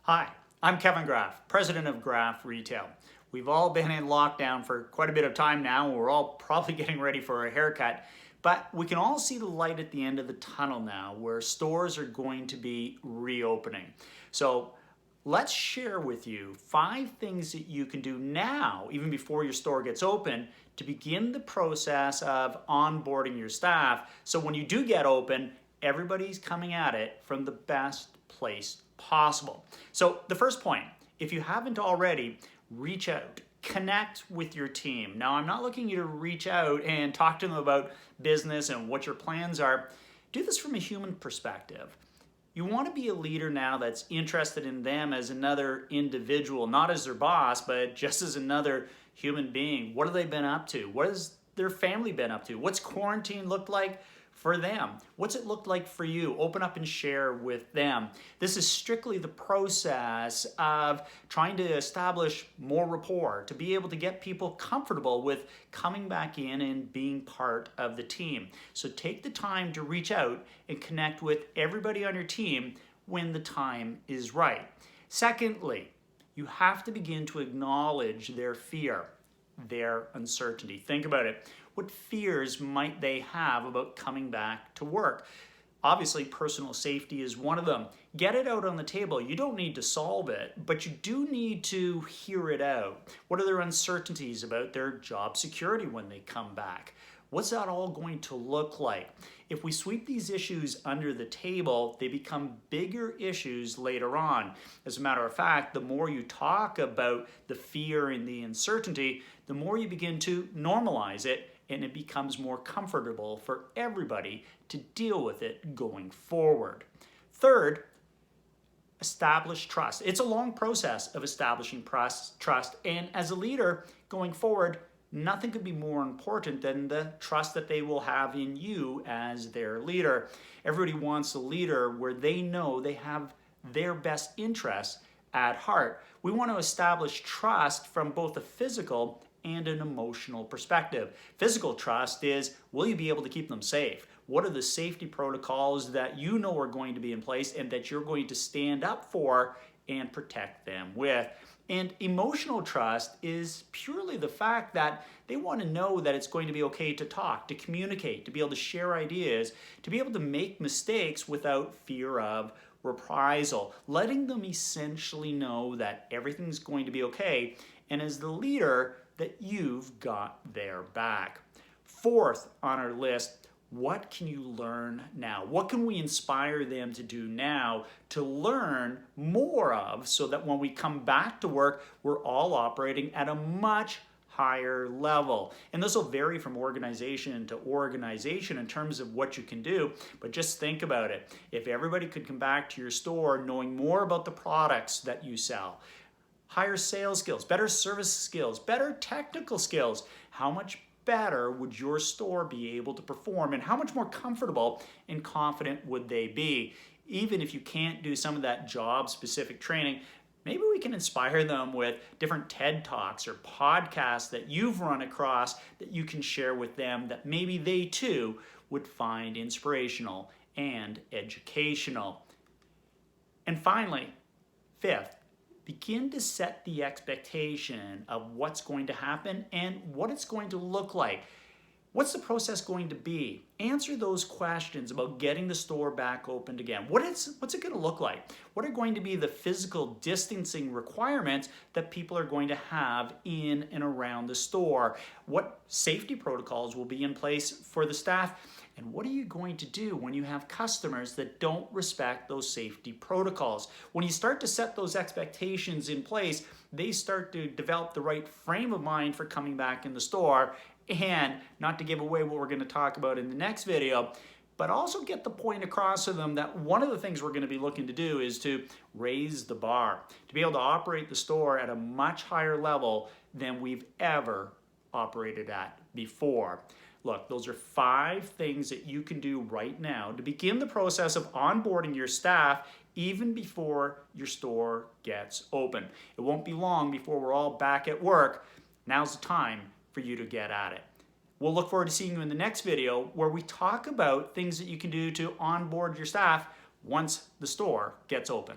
Hi, I'm Kevin Graff, president of Graff Retail. We've all been in lockdown for quite a bit of time now, and we're all probably getting ready for a haircut. But we can all see the light at the end of the tunnel now, where stores are going to be reopening. So let's share with you 5 things that you can do now, even before your store gets open, to begin the process of onboarding your staff. So when you do get open, everybody's coming at it from the best place possible. So the first point, if you haven't already, reach out, connect with your team. Now, I'm not looking you to reach out and talk to them about business and what your plans are. Do this from a human perspective. You want to be a leader now that's interested in them as another individual, not as their boss, but just as another human being. What have they been up to? What has their family been up to? What's quarantine looked like for them? What's it looked like for you? Open up and share with them. This is strictly the process of trying to establish more rapport, to be able to get people comfortable with coming back in and being part of the team. So take the time to reach out and connect with everybody on your team when the time is right. Secondly, you have to begin to acknowledge their fear, their uncertainty. Think about it. What fears might they have about coming back to work? Obviously, personal safety is one of them. Get it out on the table. You don't need to solve it, but you do need to hear it out. What are their uncertainties about their job security when they come back? What's that all going to look like? If we sweep these issues under the table, they become bigger issues later on. As a matter of fact, the more you talk about the fear and the uncertainty, the more you begin to normalize it, and it becomes more comfortable for everybody to deal with it going forward. Third, establish trust. It's a long process of establishing trust, and as a leader going forward, nothing could be more important than the trust that they will have in you as their leader. Everybody wants a leader where they know they have their best interests at heart. We want to establish trust from both a physical and an emotional perspective. Physical trust is, will you be able to keep them safe? What are the safety protocols that you know are going to be in place and that you're going to stand up for and protect them with? And emotional trust is purely the fact that they want to know that it's going to be okay to talk, to communicate, to be able to share ideas, to be able to make mistakes without fear of reprisal, letting them essentially know that everything's going to be okay, and as the leader, that you've got their back. Fourth on our list, what can you learn now? What can we inspire them to do now to learn more of so that when we come back to work, we're all operating at a much higher level? And this will vary from organization to organization in terms of what you can do, but just think about it. If everybody could come back to your store knowing more about the products that you sell, higher sales skills, better service skills, better technical skills, how much better would your store be able to perform, and how much more comfortable and confident would they be? Even if you can't do some of that job-specific training, maybe we can inspire them with different TED Talks or podcasts that you've run across that you can share with them that maybe they too would find inspirational and educational. And finally, fifth, begin to set the expectation of what's going to happen and what it's going to look like. What's the process going to be? Answer those questions about getting the store back opened again. What's it going to look like? What are going to be the physical distancing requirements that people are going to have in and around the store? What safety protocols will be in place for the staff? And what are you going to do when you have customers that don't respect those safety protocols? When you start to set those expectations in place, they start to develop the right frame of mind for coming back in the store. And not to give away what we're going to talk about in the next video, but also get the point across to them that one of the things we're going to be looking to do is to raise the bar, to be able to operate the store at a much higher level than we've ever operated at before. Look, those are 5 things that you can do right now to begin the process of onboarding your staff even before your store gets open. It won't be long before we're all back at work. Now's the time for you to get at it. We'll look forward to seeing you in the next video where we talk about things that you can do to onboard your staff once the store gets open.